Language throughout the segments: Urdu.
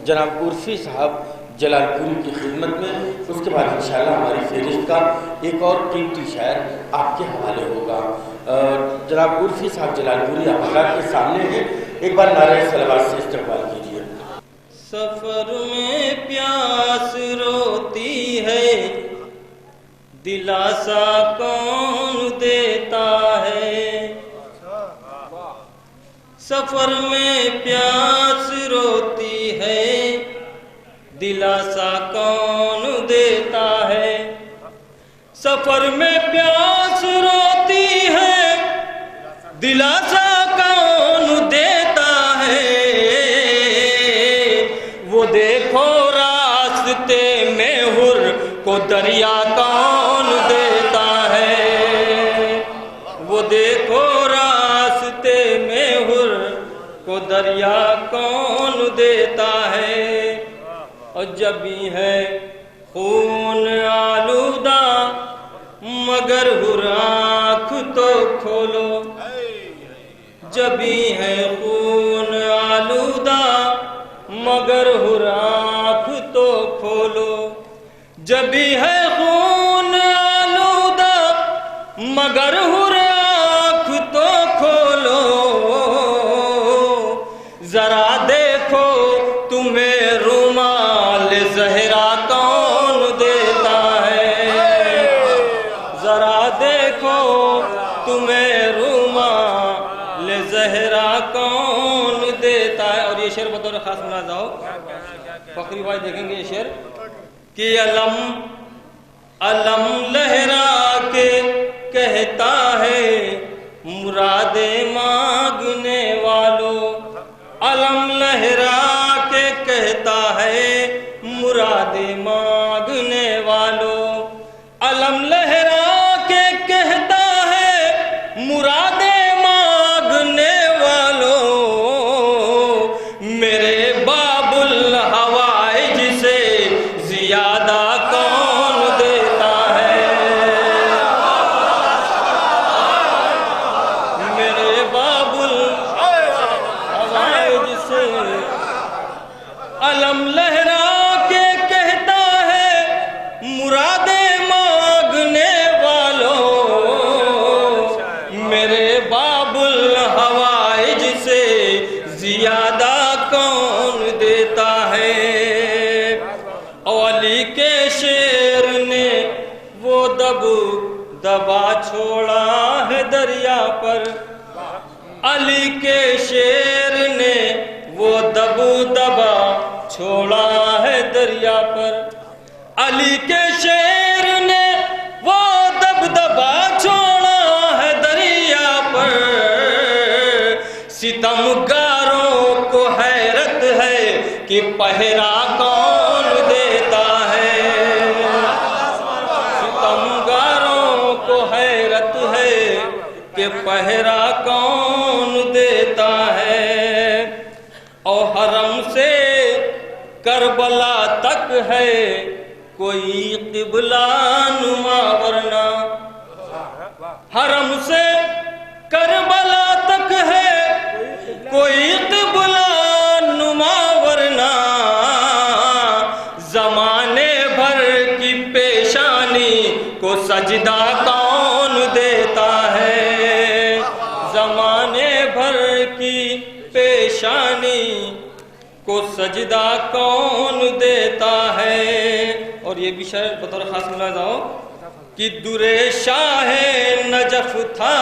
جناب عرفی صاحب جلال پوری کی خدمت میں، اس کے بعد انشاءاللہ ہماری فہرست کا ایک اور قیمتی شاعر آپ کے حوالے ہوگا۔ جناب عرفی صاحب جلال پوری آپ حضرات کے سامنے ہیں، ایک بار نعرہ صلوات سے استقبال کیجیے۔ سفر میں پیاس روتی ہے، دلاسا کون دیتا ہے؟ سفر میں پیاس روتی ہے، دلاسا کون دیتا ہے؟ سفر میں پیاس روتی ہے، دلاسا کون دیتا ہے؟ وہ دیکھو راستے میں ہر کو دریا کون دیتا ہے؟ وہ دیکھو راستے میں ہر کو دریا کون دیتا ہے؟ اور جبھی ہے خون آلودہ مگر ہر آنکھ تو کھولو، جبھی ہے خون آلودہ مگر ہر آنکھ تو کھولو، جبھی ہے خون آلودہ مگر ہر آنکھ تو کھولو، ذرا دیکھو تمہیں رومال زہرا کون دیتا ہے؟ ذرا دیکھو تمہیں رومال زہرا کون دیتا ہے؟ اور یہ شعر بطور خاص ملاحظہ ہو، فقری بھائی دیکھیں گے یہ شعر کہ علم لہرا کے کہتا ہے مرادیں مانگنے والوں، علم لہرا کے کہتا ہے مرادیں مانگنے والوں، علم لہرا کے کہتا ہے مرادیں مانگنے والوں، میرے باب الحوائج سے زیادہ کون دیتا ہے؟ میرے باب الحوائج سے علم لہرا کے کہتا ہے مرادیں مانگنے والوں، میرے باب الحوائج سے زیادہ کون دیتا ہے؟ علی کے شیر نے وہ دبا چھوڑا ہے دریا پر، علی کے شیر نے وہ دبا چھوڑا ہے دریا پر، علی کے شیر نے وہ دبا چھوڑا ہے دریا پر، ستمگاروں کو حیرت ہے کہ پہرا کون دیتا ہے؟ ستمگاروں کو حیرت ہے کہ پہرا کون دیتا ہے؟ اور حرم سے کربلا تک ہے کوئی قبلہ نما ورنہ، حرم سے کربلا تک ہے کوئی قبلہ نما ورنہ، زمانے بھر کی پیشانی کو سجدہ کون دیتا ہے؟ زمانے بھر کی پیشانی کو سجدہ کون دیتا ہے؟ اور یہ بھی شعر بطور خاص ملاحظہ ہو کہ درِ شاہ نجف تھا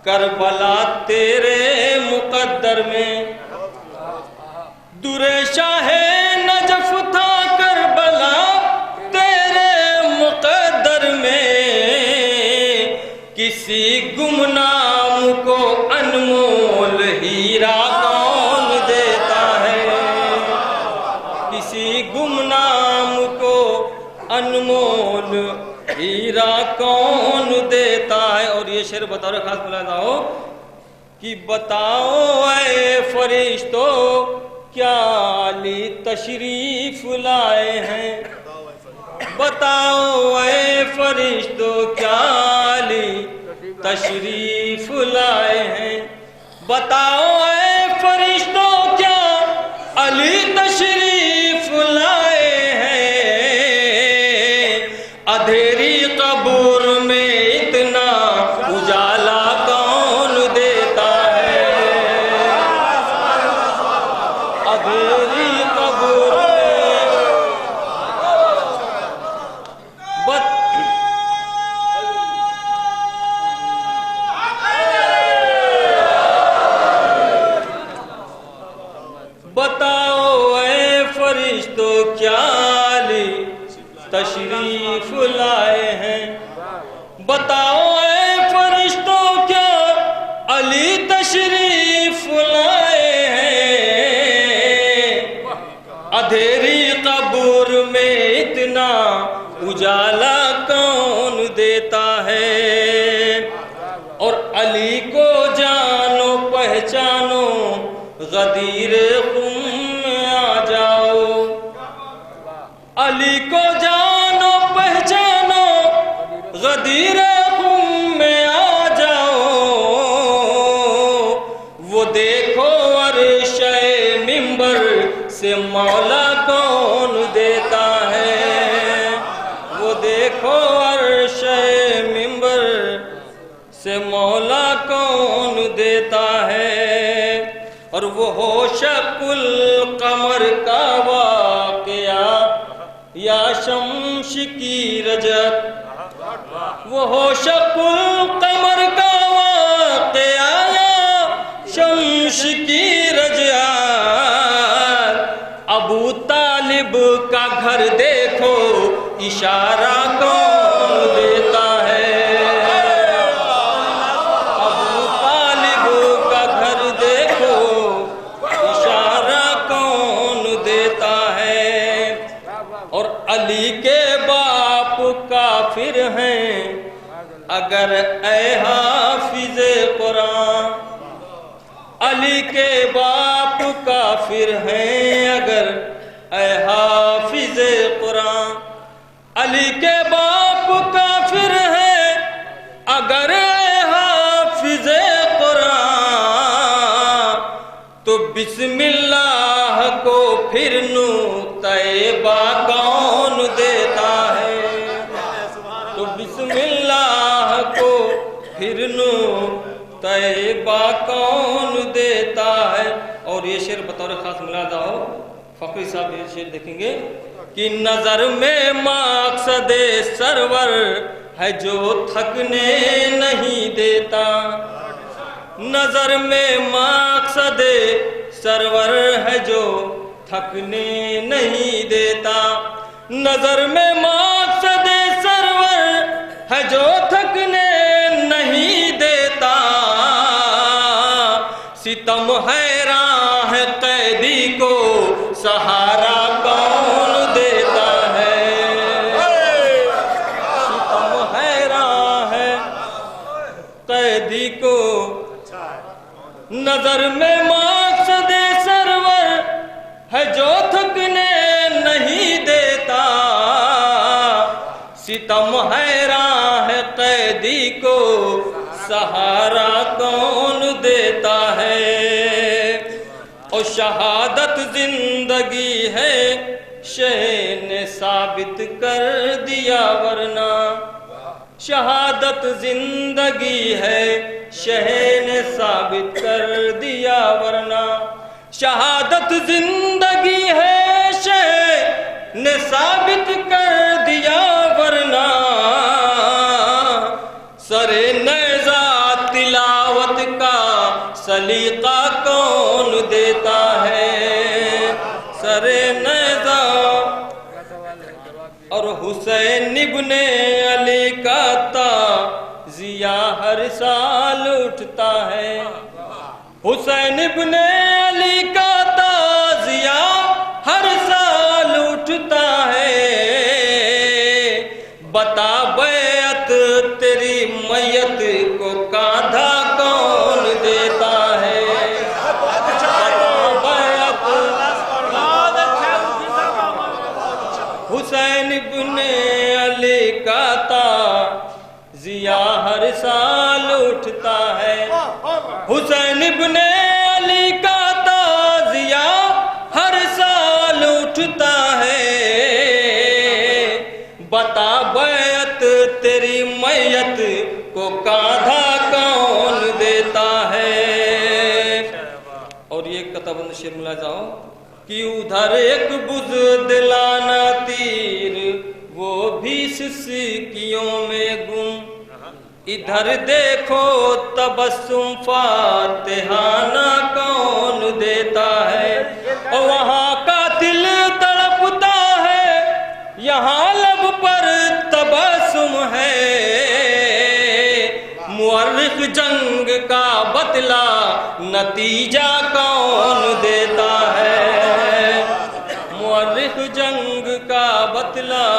کربلا تیرے مقدر میں، درِ شاہ نجف تھا کربلا تیرے مقدر میں، کسی گمنام کو انمول ہیرا کون دیتا ہے؟ کسی گمنام کو انمول ہیرا کون دیتا ہے؟ اور یہ شعر بطور خاص ملاحظہ ہو کہ بتاؤ اے فرشتو کیا علی تشریف لائے ہیں، بتاؤ اے فرشتو کیا علی تشریف لائے ہیں، بتاؤ اے فرشتو کیا علی تشریف اندھیری قبر بتاؤ اے فرشتوں کیا علی تشریف لائے ہیں، بتاؤ اے فرشتوں کیا علی تشریف لائے ہیں، اندھیری قبر میں اتنا اجالا کون دیتا ہے، اور علی کو جانو پہچانو غدیر خم میں آ جاؤ، علی کو جانو پہچانو غدیر خم میں آ جاؤ، وہ دیکھو عرش منبر سے مولا کون دیتا ہے، وہ دیکھو عرش منبر سے مولا کون دیتا ہے، اور وہ ہو شق القمر کا واقعہ یا شمس کی رجت، وہ ہو شق القمر کا واقعہ یا شمس کی رجت، ابو طالب کا گھر دیکھو اشارہ کون دیتا ہے، ابو طالب کا گھر دیکھو اشارہ کون دیتا ہے، اور علی کے باپ کافر ہیں اگر اے حافظ قرآن، علی کے باپ کافر ہیں اگر اے حافظ قرآن، علی کے باپ کافر ہیں اگر اے حافظ قرآن، تو بسم اللہ کو پھر طیبہ کون دیتا ہے، تو بسم اللہ کو پھر طیبہ کون دیتا ہے۔ اور یہ شعر بطور خاص ملاحظہ ہو، فقری صاحب یہ شعر دیکھیں گے کہ نظر میں مقصد سرور ہے جو تھکنے نہیں دیتا، نظر میں مقصد سرور ہے جو تھکنے نہیں دیتا، نظر میں مقصد سرور ہے جو تھکنے نہیں دیتا، ستم حیراں ہے قیدی کو سہارا کون دیتا ہے، ستم حیراں ہے قیدی کو، نظر میں مقصد سرور ہے جو تھکنے نہیں دیتا، ستم حیراں ہے قیدی کو سہارا کون دیتا ہے، اور شہادت زندگی ہے شہ نے ثابت کر دیا ورنہ، شہادت زندگی ہے شہ نے ثابت کر دیا ورنہ، شہادت زندگی ہے شہ نے ثابت کر دیا ورنہ، سر نیزہ تلاوت کا سلیقہ کون دیتا ہے، سر نیزہ، اور حسین ابن علی کا تعزیہ ہر سال اٹھتا ہے، حسین ابن علی کا تعزیہ ہر سال اٹھتا ہے، بتا بیعت تیری میت کو کاندھا کون دیتا ہے، بتا بیعت حسین ابن علی کا تعزیہ ہر سال اٹھتا ہے، حسین ابن علی کا تعزیہ ہر سال اٹھتا ہے، بتا بیعت تیری میت کو کاندھا کون دیتا ہے۔ اور یہ کتابند شعر ملاحظہ ہو، کہ ادھر ایک بزدلانہ تیر وہ بھی سسکیوں میں گم، ادھر دیکھو تبسم فاتحانہ کون دیتا ہے، اور وہاں کا دل تڑپتا ہے یہاں لب پر تبسم ہے، مورخ جنگ کا بتلا نتیجہ کون دیتا ہے، مورخ جنگ کا بتلا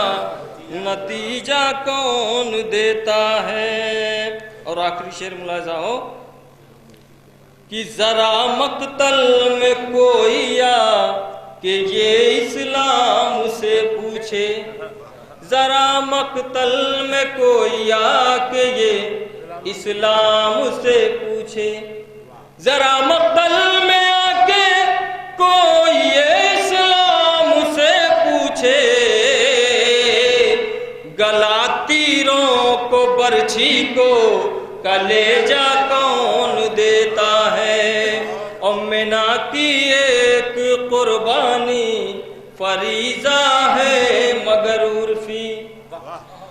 نتیجہ کون دیتا ہے۔ اور آخری شعر ملاحظہ ہو کہ ذرا مقتل میں کوئی آ کہ یہ اسلام سے پوچھے، ذرا مقتل میں کوئی آ کہ یہ اسلام سے پوچھے، ذرا مقتل میں آ کے کوئی اسلام سے پوچھے، گلا تیروں کو برچھی کو کلیجہ کون دیتا ہے، اور منا کی ایک قربانی فریضہ ہے مگر عرفی،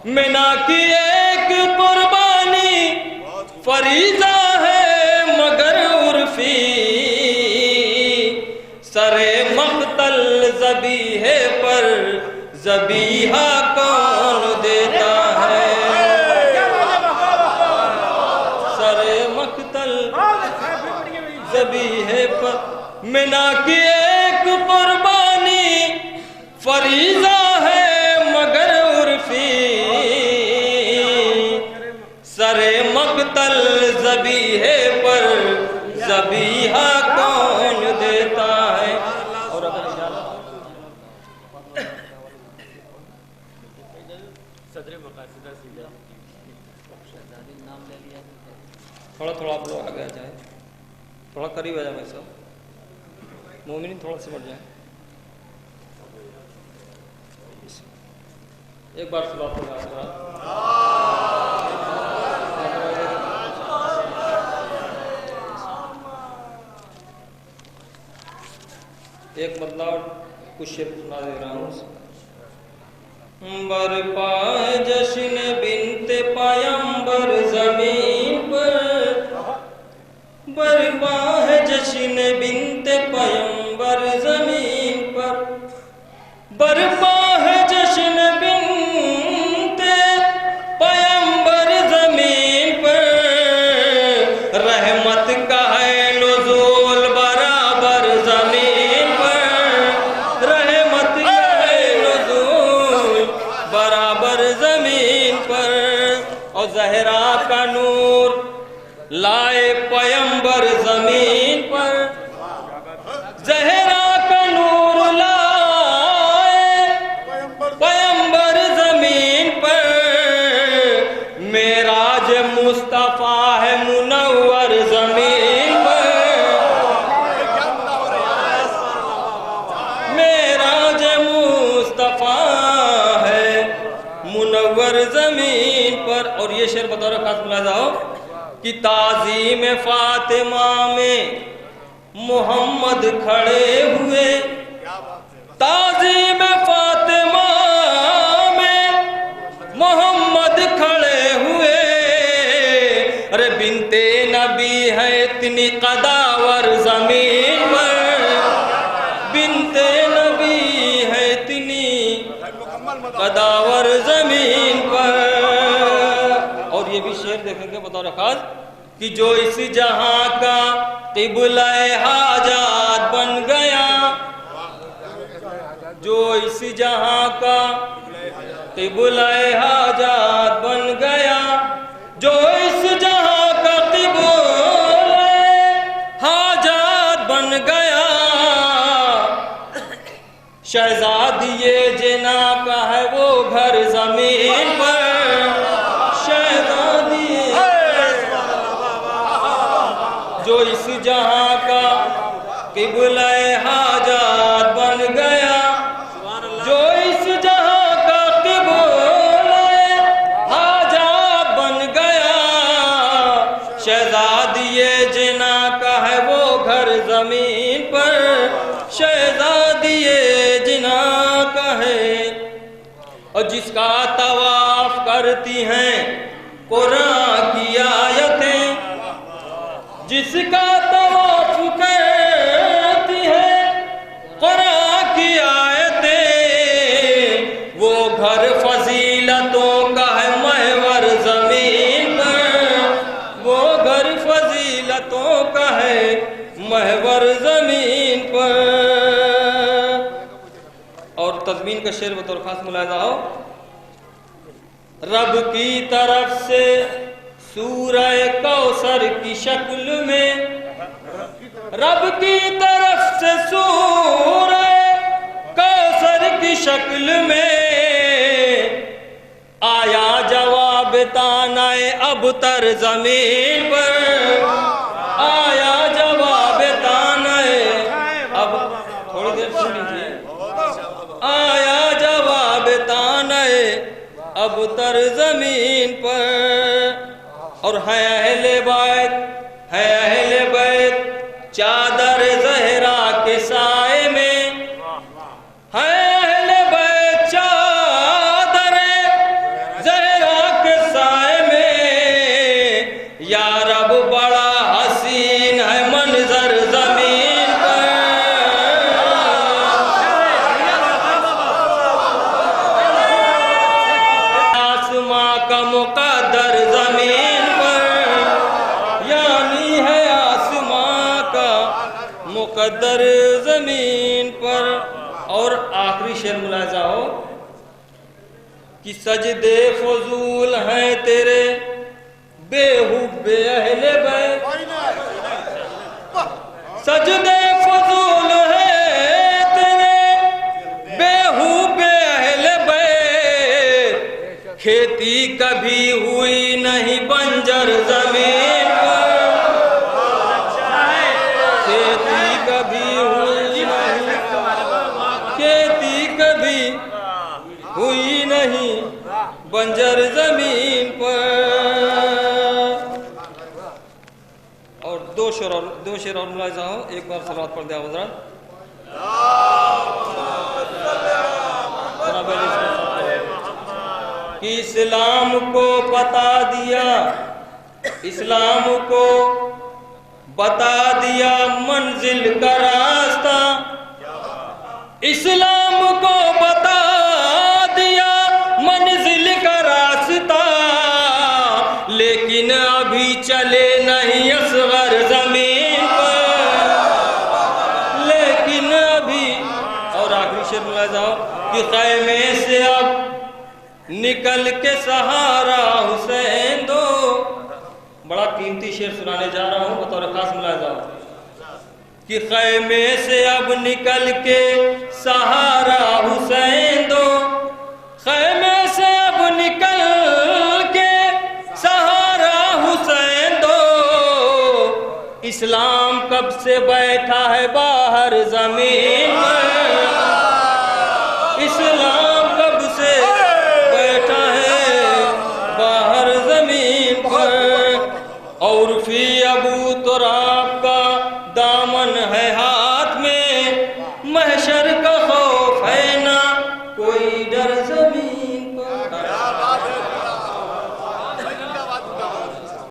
منا کی ایک قربانی فریضہ ہے مگر عرفی، سر مقتل ذبیحے پر ذبیحہ کون دیتا ہے، سر مقتل ذبیحے پر منا کی ایک قربانی فریضہ ہے مگر عرفی، سر مقتل ذبیحے پر ذبیحہ کون دیتا ہے۔ اور اگر تھوڑا تھوڑا آپ لوگ آگے آ جائیں، تھوڑا قریب آ جائیں بھائی صاحب، مومنین تھوڑا سے بڑھ جائیں، ایک بار سے بات ہو رہا ہے۔ ایک مطلب کچھ شعر سنا دے رہا ہوں۔ برپا جشن بنت پیمبر زمین پر، برپا ہے جشن بنت پیمبر زمین پر، برپا ہے جشن بنت پیمبر زمین پر، رحمت کا ہے نزول برابر زمین پر، رحمت کا ہے نزول برابر زمین پر، اور زہرا کا نور لائے پیمبر زمین پر، زہرا کا نور لائے پیمبر زمین پر، معراج مصطفیٰ ہے منور زمین پر، معراج مصطفیٰ ہے منور زمین پر۔ اور یہ شعر بطور خاص ملاحظہ ہو کہ تعظیم فاطمہ میں محمد کھڑے ہوئے، تعظیم فاطمہ میں محمد کھڑے ہوئے، ارے بنتے نبی ہے اتنی قداور زمین پر، بنتے نبی ہے اتنی قداور زمین پر۔ اور یہ بھی شعر دیکھیں گے بطور خاص کہ جو اس جہاں کا قبلہ حاجات بن گیا، جو اس جہاں کا قبلہ حاجات بن گیا، جو اس جہاں کا قبلہ حاجات بن گیا، شہزادی جنا کا ہے وہ گھر زمین پر، شہزادی جو اس جہاں کا قبلہ حاجات بن گیا، جو اس جہاں کا قبلہ حاجات بن گیا، شہزادی جنا کا ہے وہ گھر زمین پر، شہزادی اور جس کا طواف کرتی ہیں قرآن کی آیتیں، جس کا طواف کرتی ہیں قرآن کی آیتیں، وہ گھر فضیلتوں کا ہے محور زمین پر، وہ گھر فضیلتوں کا ہے محور زمین پر۔ اور تضمین کا شعر بطور خاص ملاحظہ ہو، رب کی طرف سے سورہ کوثر کی شکل میں، رب کی طرف سے سورہ کوثر کی شکل میں آیا جواب تانا ابتر زمین پر، آیا جواب تانا اب تھوڑی دیر سن لیجیے، آیا جواب تانا ابتر زمین پر۔ اور ہے اہل بیت، ہے اہل بیت چادر زہرا کے سائے میں، ہے اہل بیت چادر زہرا کے سائے میں، یا رب بڑا حسین ہے منظر زمین پر، آسماں کا مقدر زمین پر، یعنی ہے آسماں کا مقدر زمین پر۔ اور آخری شعر ملاحظہ ہو کہ سجدے فضول ہیں تیرے بے حب اہل بیت، سجدے فضول ہیں تیرے بے حب اہل بیت، کھیتی کبھی ہوئی نہیں بنجر زمین پر، کھیتی کبھی ہوئی نہیں، کھیتی کبھی ہوئی نہیں بنجر زمین پر۔ اور دو شعر اور ملاحظہ ہو، ایک بار صلوات پڑھ دیا حضرات۔ کہ اسلام کو بتا دیا، اسلام کو بتا دیا منزل کا راستہ، اسلام کو بتا دیا منزل کا راستہ، لیکن ابھی چلے نہیں اصغر زمین پر، لیکن ابھی۔ اور آخری شعر ملاحظہ ہو کہ خیمے سے اب نکل کے سہارا حسین دو، بڑا قیمتی شعر سنانے جا رہا ہوں بطور خاص ملاحظہ ہو کہ خیمے سے اب نکل کے سہارا حسین دو، خیمے سے اب نکل کے سہارا حسین دو، اسلام کب سے بیٹھا ہے باہر زمین پر،